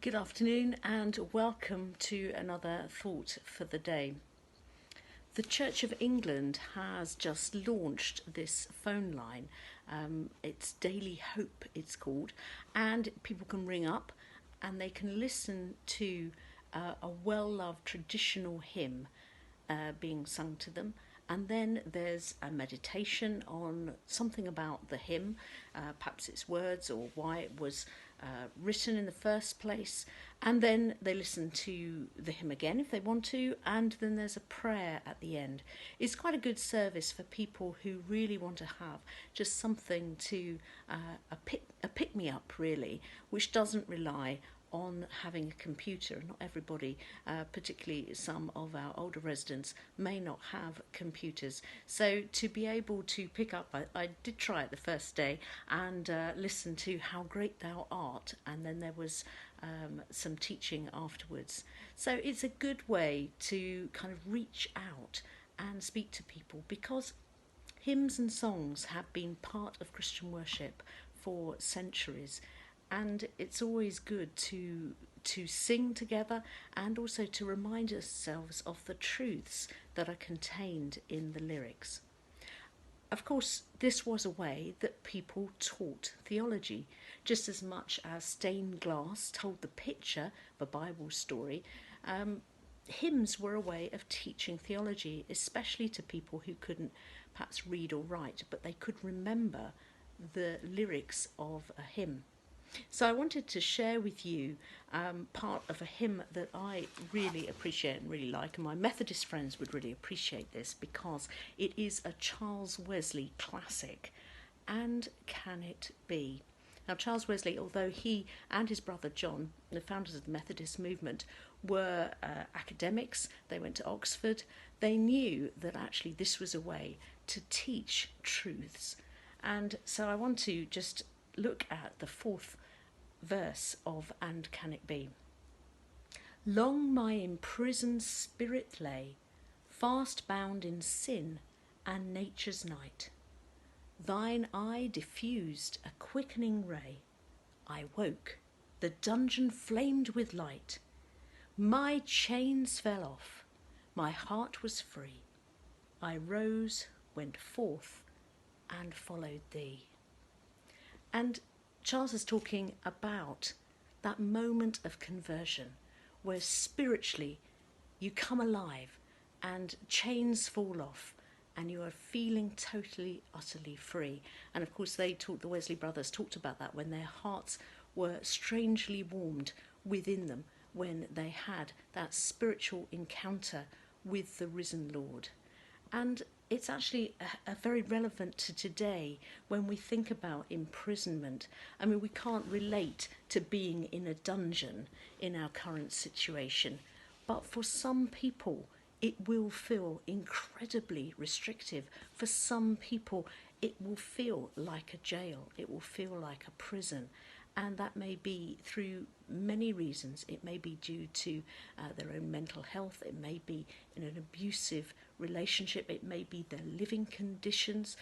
Good afternoon and welcome to another thought for the day. The Church of England has just launched this phone line. It's Daily Hope, it's called, and people can ring up and they can listen to a well-loved traditional hymn being sung to them. And then there's a meditation on something about the hymn, perhaps its words or why it was written in the first place. And then they listen to the hymn again if they want to, and then there's a prayer at the end. It's quite a good service for people who really want to have just something to a pick-me-up, really, which doesn't rely on having a computer. Not everybody, particularly some of our older residents, may not have computers. So to be able to pick up, I did try it the first day and listen to How Great Thou Art, and then there was some teaching afterwards. So it's a good way to kind of reach out and speak to people, because hymns and songs have been part of Christian worship for centuries. And it's always good to sing together and also to remind ourselves of the truths that are contained in the lyrics. Of course, this was a way that people taught theology, just as much as stained glass told the picture of a Bible story. Hymns were a way of teaching theology, especially to people who couldn't perhaps read or write, but they could remember the lyrics of a hymn. So I wanted to share with you part of a hymn that I really appreciate and really like, and my Methodist friends would really appreciate this because it is a Charles Wesley classic. And Can It Be? Now, Charles Wesley, although he and his brother John, the founders of the Methodist movement, were academics, they went to Oxford, they knew that actually this was a way to teach truths. And so I want to just look at the fourth verse of And Can It Be? Long my imprisoned spirit lay, fast bound in sin and nature's night. Thine eye diffused a quickening ray. I woke, the dungeon flamed with light. My chains fell off, my heart was free. I rose, went forth, and followed thee. And Charles is talking about that moment of conversion where spiritually you come alive and chains fall off and you are feeling totally, utterly free. And of course the Wesley brothers talked about that when their hearts were strangely warmed within them when they had that spiritual encounter with the risen Lord. And it's actually a very relevant to today when we think about imprisonment. I mean, we can't relate to being in a dungeon in our current situation, but for some people it will feel incredibly restrictive. For some people it will feel like a jail, it will feel like a prison. And that may be through many reasons. It may be due to their own mental health. It may be in an abusive relationship. It may be their living conditions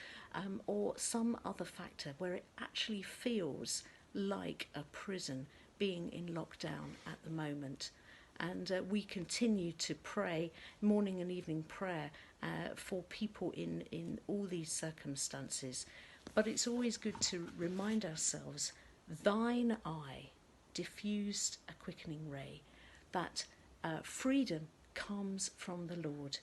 or some other factor where it actually feels like a prison being in lockdown at the moment. And we continue to pray, morning and evening prayer, for people in all these circumstances. But it's always good to remind ourselves, thine eye diffused a quickening ray, that freedom comes from the Lord.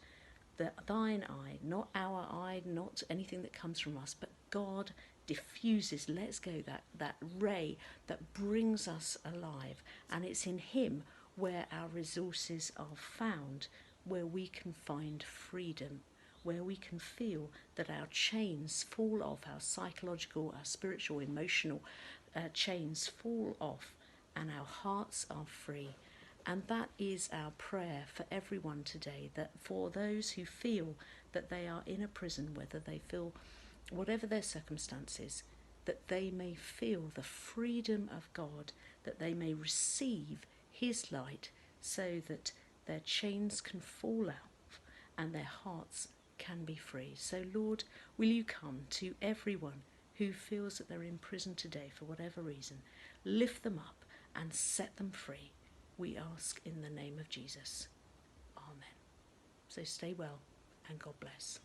Thine eye, not our eye, not anything that comes from us, but God diffuses, lets go that ray that brings us alive. And it's in him where our resources are found, where we can find freedom, where we can feel that our chains fall off, our psychological, our spiritual, emotional chains fall off, and our hearts are free. And that is our prayer for everyone today, that for those who feel that they are in a prison, whether they feel whatever their circumstances, that they may feel the freedom of God, that they may receive his light so that their chains can fall out and their hearts can be free. So Lord, will you come to everyone who feels that they're in prison today for whatever reason, lift them up and set them free. We ask in the name of Jesus. Amen. So stay well and God bless.